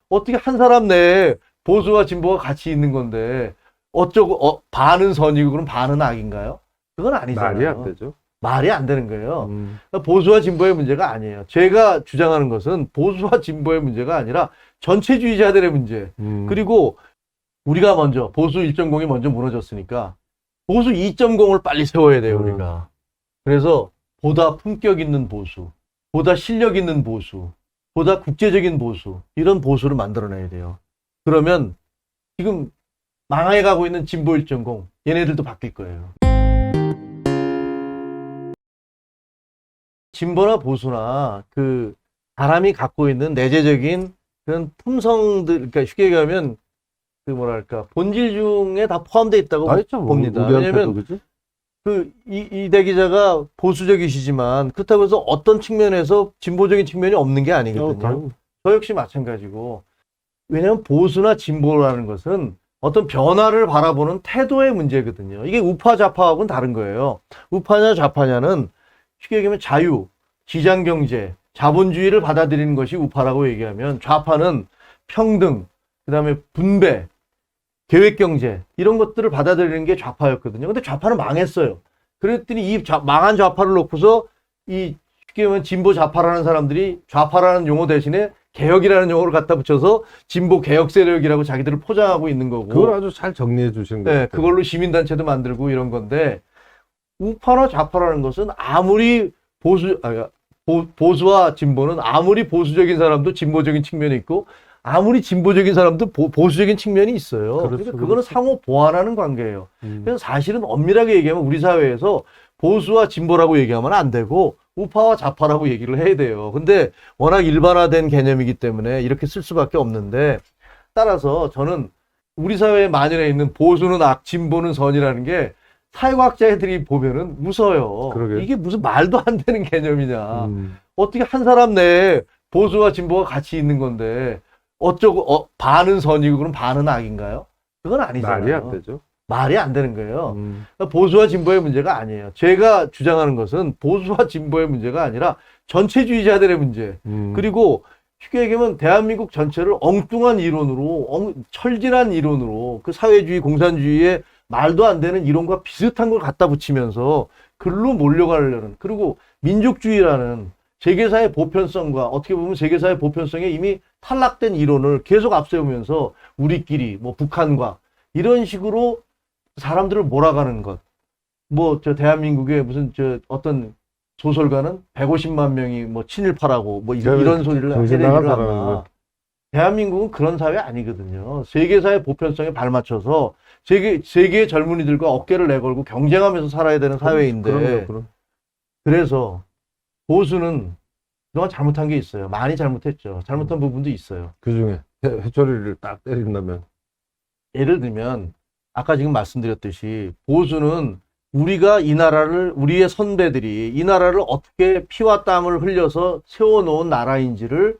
어떻게 한 사람 내에 보수와 진보가 같이 있는 건데 어쩌고 반은 선이고 그럼 반은 악인가요? 그건 아니잖아요. 말이 안 되죠. 말이 안 되는 거예요. 그러니까 보수와 진보의 문제가 아니에요. 제가 주장하는 것은 보수와 진보의 문제가 아니라 전체주의자들의 문제. 그리고 우리가 먼저 보수 1.0이 먼저 무너졌으니까 보수 2.0을 빨리 세워야 돼요, 우리가. 그래서 보다 품격 있는 보수, 보다 실력 있는 보수, 보다 국제적인 보수, 이런 보수를 만들어내야 돼요. 그러면 지금 망해가고 있는 진보 1.0, 얘네들도 바뀔 거예요. 진보나 보수나 그 사람이 갖고 있는 내재적인 그런 품성들, 그러니까 쉽게 얘기하면 그 뭐랄까 본질 중에 다 포함되어 있다고 봅니다. 왜냐하면 이대 기자가 보수적이시지만 그렇다고 해서 어떤 측면에서 진보적인 측면이 없는 게 아니거든요. 저 역시 마찬가지고. 왜냐하면 보수나 진보라는 것은 어떤 변화를 바라보는 태도의 문제거든요. 이게 우파 좌파하고는 다른 거예요. 우파냐 좌파냐는 쉽게 얘기하면 자유, 시장경제, 자본주의를 받아들이는 것이 우파라고 얘기하면, 좌파는 평등, 그 다음에 분배, 계획경제, 이런 것들을 받아들이는 게 좌파였거든요. 근데 좌파는 망했어요. 그랬더니 이 망한 좌파를 놓고서 이 쉽게 얘기하면 진보 좌파라는 사람들이 좌파라는 용어 대신에 개혁이라는 용어를 갖다 붙여서 진보 개혁 세력이라고 자기들을 포장하고 있는 거고. 그걸 아주 잘 정리해 주신 거예요. 네, 그걸로 시민단체도 만들고 이런 건데, 우파나 좌파라는 것은 아무리 보수와 진보는 아무리 보수적인 사람도 진보적인 측면이 있고, 아무리 진보적인 사람도 보수적인 측면이 있어요. 그렇죠, 그러니까 그거는 그렇죠. 상호 보완하는 관계예요. 그래서 사실은 엄밀하게 얘기하면 우리 사회에서 보수와 진보라고 얘기하면 안 되고 우파와 좌파라고 얘기를 해야 돼요. 근데 워낙 일반화된 개념이기 때문에 이렇게 쓸 수밖에 없는데, 따라서 저는 우리 사회에 만연해 있는 보수는 악, 진보는 선이라는 게 사회과학자들이 보면은 웃어요. 그러게요. 이게 무슨 말도 안 되는 개념이냐. 어떻게 한 사람 내에 보수와 진보가 같이 있는 건데 어쩌고 반은 선이고 그럼 반은 악인가요? 그건 아니잖아요. 말이 안 되죠. 말이 안 되는 거예요. 그러니까 보수와 진보의 문제가 아니에요. 제가 주장하는 것은 보수와 진보의 문제가 아니라 전체주의자들의 문제. 그리고 쉽게 얘기하면 대한민국 전체를 엉뚱한 이론으로, 철진한 이론으로, 그 사회주의, 공산주의의 말도 안 되는 이론과 비슷한 걸 갖다 붙이면서 글로 몰려가려는, 그리고 민족주의라는 세계사의 보편성과 어떻게 보면 세계사의 보편성에 이미 탈락된 이론을 계속 앞세우면서 우리끼리 뭐 북한과 이런 식으로 사람들을 몰아가는 것. 뭐 저 대한민국의 무슨 저 어떤 소설가는 150만 명이 뭐 친일파라고 뭐 이런 소리를 정신 해대지를 나간 사람은 않나. 대한민국은 그런 사회 아니거든요. 세계사의 보편성에 발맞춰서 세계의 젊은이들과 어깨를 내걸고 경쟁하면서 살아야 되는 사회인데, 그럼요. 그래서 보수는 그동안 잘못한 게 있어요. 많이 잘못했죠. 잘못한 부분도 있어요. 그중에 해초리를 딱 때린다면 예를 들면 아까 지금 말씀드렸듯이 보수는 우리가 이 나라를, 우리의 선배들이 이 나라를 어떻게 피와 땀을 흘려서 세워놓은 나라인지를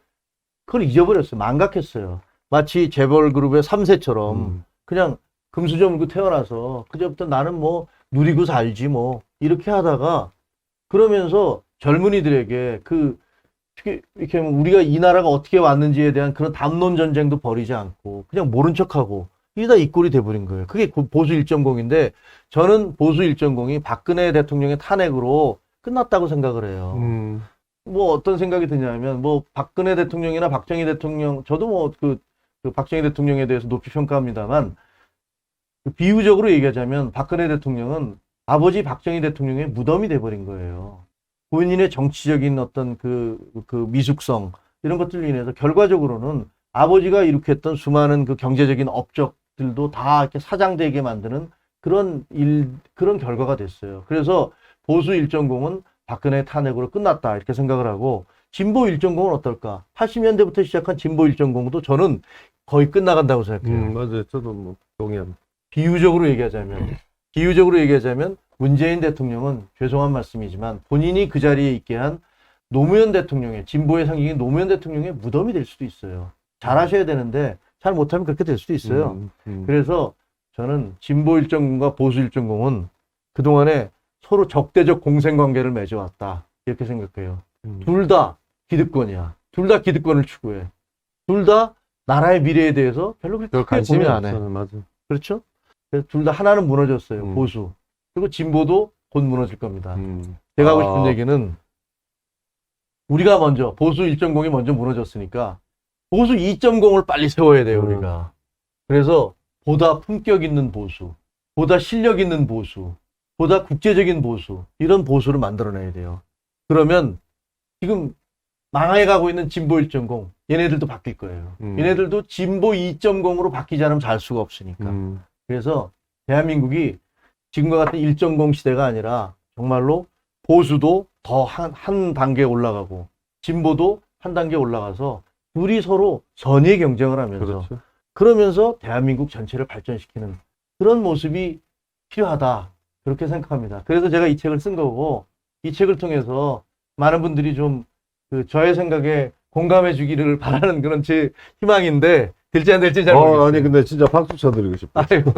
그걸 잊어버렸어요. 망각했어요. 마치 재벌그룹의 3세처럼 그냥 금수저 물고 태어나서 그제부터 나는 뭐 누리고 살지 뭐 이렇게 하다가, 그러면서 젊은이들에게 이렇게 우리가 이 나라가 어떻게 왔는지에 대한 그런 담론 전쟁도 벌이지 않고 그냥 모른 척하고 이게 다 이 꼴이 돼버린 거예요. 그게 보수 1.0인데 저는 보수 1.0이 박근혜 대통령의 탄핵으로 끝났다고 생각을 해요. 뭐 어떤 생각이 드냐면, 뭐 박근혜 대통령이나 박정희 대통령, 저도 뭐 그 박정희 대통령에 대해서 높이 평가합니다만, 비유적으로 얘기하자면 박근혜 대통령은 아버지 박정희 대통령의 무덤이 돼버린 거예요. 본인의 정치적인 어떤 그 미숙성 이런 것들로 인해서 결과적으로는 아버지가 일으켰던 수많은 그 경제적인 업적들도 다 이렇게 사장되게 만드는 그런 결과가 됐어요. 그래서 보수 1.0은 박근혜 탄핵으로 끝났다 이렇게 생각을 하고, 진보 1.0은 어떨까? 80년대부터 시작한 진보 1.0도 저는 거의 끝나간다고 생각해요. 맞아요. 저도 뭐 동의합니다. 비유적으로 얘기하자면 문재인 대통령은 죄송한 말씀이지만 본인이 그 자리에 있게 한 노무현 대통령의, 진보의 상징인 노무현 대통령의 무덤이 될 수도 있어요. 잘하셔야 되는데 잘 못하면 그렇게 될 수도 있어요. 그래서 저는 진보 1.0과 보수 1.0은 그동안에 서로 적대적 공생관계를 맺어왔다 이렇게 생각해요. 둘 다 기득권이야. 둘 다 기득권을 추구해. 둘 다 나라의 미래에 대해서 별로 별 그렇게 크게 관심이 고민 안 해. 없어. 맞아. 그렇죠? 둘 다 하나는 무너졌어요. 음. 보수. 그리고 진보도 곧 무너질 겁니다. 음. 제가 하고 아. 싶은 얘기는 우리가 먼저 보수 1.0이 먼저 무너졌으니까 보수 2.0을 빨리 세워야 돼요, 우리가. 그래서 보다 품격 있는 보수, 보다 실력 있는 보수, 보다 국제적인 보수, 이런 보수를 만들어내야 돼요. 그러면 지금 망해가고 있는 진보 1.0, 얘네들도 바뀔 거예요. 얘네들도 진보 2.0으로 바뀌지 않으면 잘 수가 없으니까. 그래서 대한민국이 지금과 같은 1.0 시대가 아니라 정말로 보수도 더 한 단계 올라가고 진보도 한 단계 올라가서 둘이 서로 선의의 경쟁을 하면서 그렇죠. 그러면서 대한민국 전체를 발전시키는 그런 모습이 필요하다. 그렇게 생각합니다. 그래서 제가 이 책을 쓴 거고 이 책을 통해서 많은 분들이 좀 저의 생각에 공감해 주기를 바라는 그런 제 희망인데 될지 안 될지 잘 모르겠어요. 아니 근데 진짜 박수 쳐드리고 싶어. 아이고,